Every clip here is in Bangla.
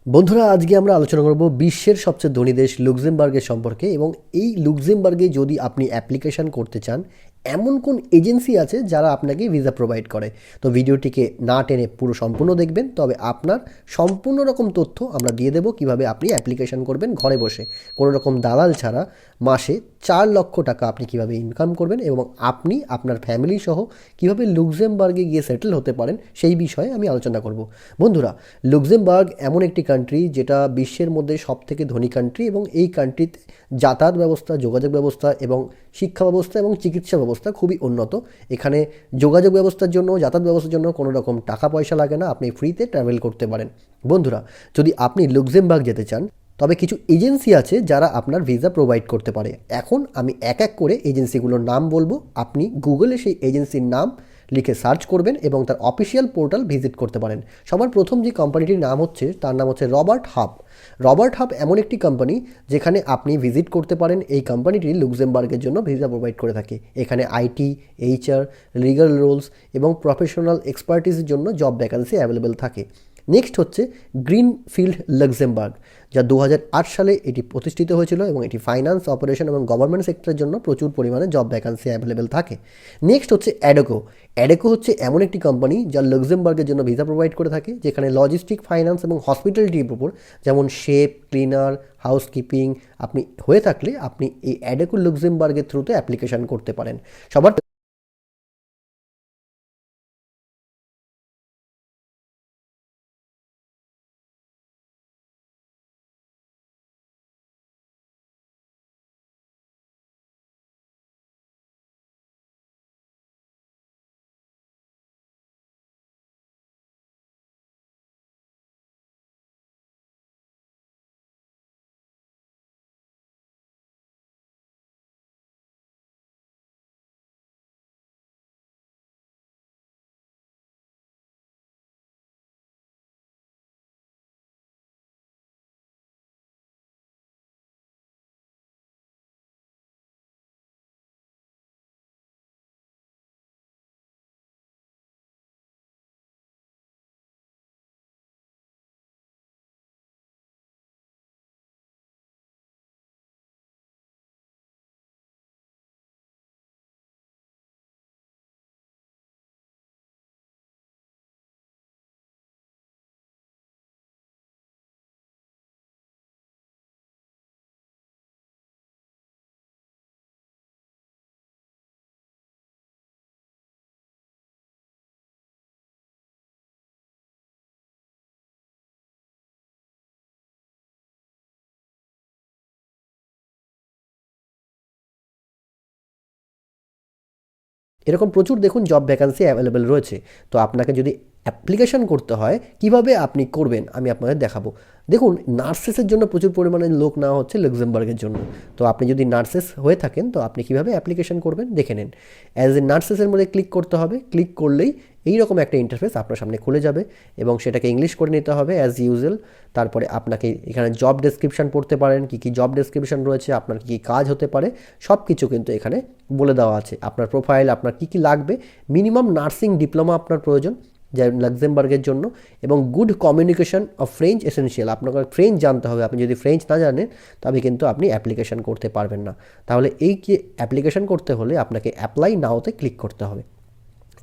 বন্ধুরা, আজকে আমরা আলোচনা করব বিশ্বের সবচেয়ে ধনী দেশ লুক্সেমবার্গের সম্পর্কে। এবং এই লুক্সেমবার্গে যদি আপনি অ্যাপ্লিকেশন করতে চান, এমন কোন এজেন্সি আছে যারা আপনাকে ভিসা প্রোভাইড করে। তো ভিডিওটিকে না টেনে পুরো সম্পূর্ণ দেখবেন, তবে আপনার সম্পূর্ণ রকম তথ্য আমরা দিয়ে দেবো কীভাবে আপনি অ্যাপ্লিকেশন করবেন ঘরে বসে, কোনো রকম দালাল ছাড়া। মাসে 4 লক্ষ টাকা আপনি কীভাবে ইনকাম করবেন এবং আপনি আপনার ফ্যামিলি সহ কীভাবে লুক্সেমবার্গে গিয়ে সেটেল হতে পারেন, সেই বিষয়ে আমি আলোচনা করব। বন্ধুরা, লুক্সেমবার্গ এমন একটি কান্ট্রি যেটা বিশ্বের মধ্যে সবথেকে ধনী কান্ট্রি, এবং এই কান্ট্রিতে যাতায়াত ব্যবস্থা, যোগাযোগ ব্যবস্থা এবং শিক্ষা ব্যবস্থা এবং চিকিৎসা ব্যবস্থা খুবই উন্নত। এখানে যোগাযোগ ব্যবস্থার জন্য, যাতায়াত ব্যবস্থার জন্য কোনো রকম টাকা পয়সা লাগে না, আপনি ফ্রিতে ট্রাভেল করতে পারেন। বন্ধুরা, যদি আপনি লুক্সেমবার্গ যেতে চান, তবে কিছু এজেন্সি আছে যারা আপনার ভিসা প্রোভাইড করতে পারে। এখন আমি এক এক করে এজেন্সিগুলোর নাম বলবো, আপনি গুগলে সেই এজেন্সির নাম লিখে সার্চ করবেন এবং তার অফিসিয়াল পোর্টাল ভিজিট করতে পারেন। সবার প্রথম যে কোম্পানিটির নাম হচ্ছে, তার নাম হচ্ছে রবার্ট হাব। রবার্ট হাব এমন একটি কোম্পানি যেখানে আপনি ভিজিট করতে পারেন। এই কোম্পানিটি লুক্সেমবার্গের জন্য ভিসা প্রোভাইড করে থাকে। এখানে আইটি, এইচআর, লিগাল রোলস এবং প্রফেশনাল এক্সপার্টিসের জন্য জব ভ্যাকান্সি অ্যাভেলেবেল থাকে। নেক্সট হচ্ছে গ্রিনফিল্ড লাক্সেমবার্গ, যা 2008 সালে এটি প্রতিষ্ঠিত হয়েছিল এবং এটি ফাইন্যান্স, অপারেশন এবং গভর্নমেন্ট সেক্টরের জন্য প্রচুর পরিমাণে জব ভ্যাকান্সি অ্যাভেলেবেল থাকে। নেক্সট হচ্ছে অ্যাডোকো। অ্যাডোকো হচ্ছে এমন একটি কোম্পানি যা লাক্সেমবার্গের জন্য ভিসা প্রোভাইড করে থাকে, যেখানে লজিস্টিক, ফাইন্যান্স এবং হসপিটালিটির উপর, যেমন শেফ, ক্লিনার, হাউসকিপিং আপনি হয়ে থাকলে আপনি এই অ্যাডোকো লাক্সেমবার্গের থ্রুতে অ্যাপ্লিকেশন করতে পারেন। সবার এরকম প্রচুর দেখুন জব ভ্যাকান্সি অ্যাভেলেবেল রয়েছে। তো আপনাকে যদি অ্যাপ্লিকেশন করতে হয়, কিভাবে আপনি করবেন আমি আপনাদের দেখাবো। দেখুন, নার্সেসের জন্য প্রচুর পরিমাণে লোক নেওয়া হচ্ছে লুক্সেমবার্গের জন্য। তো আপনি যদি নার্সেস হয়ে থাকেন, তো আপনি কিভাবে অ্যাপ্লিকেশন করবেন দেখে নিন। অ্যাজ এ নার্সেসের মধ্যে ক্লিক করতে হবে। ক্লিক করলেই এইরকম একটা ইন্টারফেস আপনার সামনে খুলে যাবে এবং সেটাকে ইংলিশ করে নিতে হবে অ্যাজ ইউজুয়াল। তারপরে আপনাকে এখানে জব ডেসক্রিপশন পড়তে পারেন, কী কী জব ডেসক্রিপশন রয়েছে, আপনার কী কী কাজ হতে পারে, সব কিছু কিন্তু এখানে বলে দেওয়া আছে। আপনার প্রোফাইল, আপনার কী কী লাগবে, মিনিমাম নার্সিং ডিপ্লোমা আপনার প্রয়োজন যা লুক্সেমবার্গের জন্য, এবং good communication of French essential. আপনাকে ফ্রেঞ্চ জানতে হবে। আপনি যদি ফ্রেঞ্চ না জানেন, তবে কিন্তু আপনি অ্যাপ্লিকেশন করতে পারবেন না। তাহলে এই কি অ্যাপ্লিকেশন করতে হলে আপনাকে অ্যাপ্লাই নাওতে ক্লিক করতে হবে।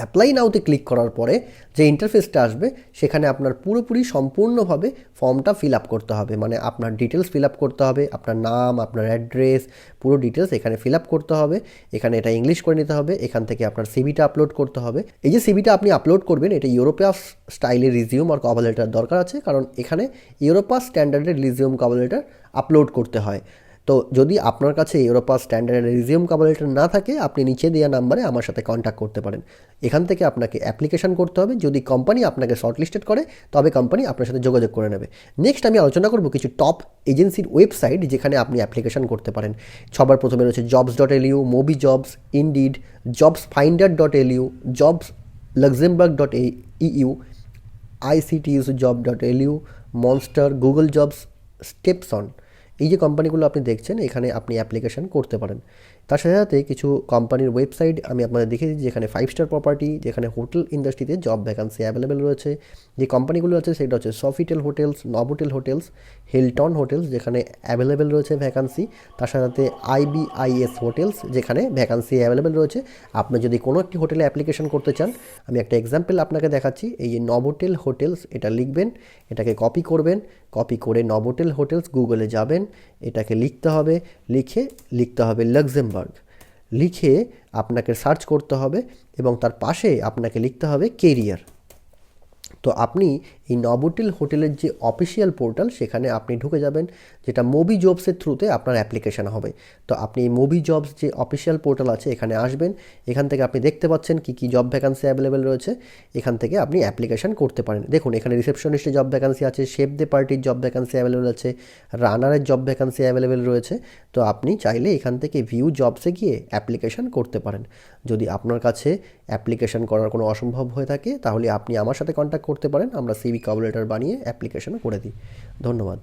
অ্যাপ্লাই নাওতে ক্লিক করার পরে যে ইন্টারফেসটা আসবে, সেখানে আপনার পুরোপুরি সম্পূর্ণভাবে ফর্মটা ফিল আপ করতে হবে। মানে আপনার ডিটেলস ফিল আপ করতে হবে, আপনার নাম, আপনার অ্যাড্রেস, পুরো ডিটেলস এখানে ফিল আপ করতে হবে। এখানে এটা ইংলিশ করে নিতে হবে। এখান থেকে আপনার সিভিটা আপলোড করতে হবে। এই যে সিভিটা আপনি আপলোড করবেন, এটা ইউরোপীয় স্টাইলের রিজিউম আর কভার লেটার দরকার আছে, কারণ এখানে ইউরোপা স্ট্যান্ডার্ডের রিজিউম কভার লেটার আপলোড করতে হয়। তো যদি আপনার কাছে ইউরোপা স্ট্যান্ডার্ডের রিজিউম কভার লেটার না থাকে, আপনি নিচে দেওয়া নাম্বারে আমার সাথে কন্ট্যাক্ট করতে পারেন। এখান থেকে আপনাকে অ্যাপ্লিকেশন করতে হবে। যদি কোম্পানি আপনাকে শর্টলিস্টেড করে, তবে কোম্পানি আপনার সাথে যোগাযোগ করে নেবে। নেক্সট আমি আলোচনা করব কিছু টপ এজেন্সির ওয়েবসাইট যেখানে আপনি অ্যাপ্লিকেশন করতে পারেন। সবার প্রথমে রয়েছে jobs.lu, Mobi jobs, Indeed, jobsfinder.lu, jobs luxembourg.eu, ictujob.lu, Monster, Google jobs, স্টেপসন। এই যে কোম্পানিগুলো আপনি দেখছেন, এখানে আপনি অ্যাপ্লিকেশন করতে পারেন। তার সাথে সাথে কিছু কোম্পানির ওয়েবসাইট আমি আপনাদের দেখিয়ে দিচ্ছি, যেখানে 5 স্টার প্রপার্টি, যেখানে হোটেল ইন্ডাস্ট্রিতে জব ভ্যাকান্সি অ্যাভেলেবেল রয়েছে। যে কোম্পানিগুলো আছে সেটা হচ্ছে Sofitel hotels, Novotel hotels, Hilton hotels, যেখানে অ্যাভেলেবেল রয়েছে ভ্যাকান্সি। তার সাথে সাথে IBIS হোটেলস, যেখানে ভ্যাকান্সি অ্যাভেলেবেল রয়েছে। আপনি যদি কোনো একটি হোটেলে অ্যাপ্লিকেশন করতে চান, আমি একটা এক্সাম্পল আপনাকে দেখাচ্ছি। এই যে নভোটেল হোটেলস, এটা লিখবেন, এটাকে কপি করবেন, কপি করে নভোটেল হোটেলস গুগলে যাবেন, এটাকে লিখতে হবে, লিখতে হবে লাক্সেমবার্গ, লিখে আপনাকে সার্চ করতে হবে এবং তার পাশে আপনাকে লিখতে হবে কেরিয়ার। তো আপনি এই নভোটেল হোটেলের যে অফিসিয়াল পোর্টাল, সেখানে আপনি ঢুকে যাবেন, যেটা মুভি জবসের থ্রুতে আপনার অ্যাপ্লিকেশান হবে। তো আপনি এই মুভি জবস যে অফিসিয়াল পোর্টাল আছে, এখানে আসবেন। এখান থেকে আপনি দেখতে পাচ্ছেন কী কী জব ভ্যাকান্সি অ্যাভেলেবেল রয়েছে। এখান থেকে আপনি অ্যাপ্লিকেশান করতে পারেন। দেখুন, এখানে রিসেপশনিস্টের জব ভ্যাকান্সি আছে, শেফ দে পার্টির জব ভ্যাকান্সি অ্যাভেলেবেল আছে, রানারের জব ভ্যাকান্সি অ্যাভেলেবেল রয়েছে। তো আপনি চাইলে এখান থেকে ভিউ জবসে গিয়ে অ্যাপ্লিকেশান করতে পারেন। যদি আপনার কাছে অ্যাপ্লিকেশান করার কোনো অসম্ভব হয়ে থাকে, তাহলে আপনি আমার সাথে কন্ট্যাক্ট করতে পারেন। আমরা সিভি কভার লেটার বানিয়ে অ্যাপ্লিকেশনও করে দিই। ধন্যবাদ।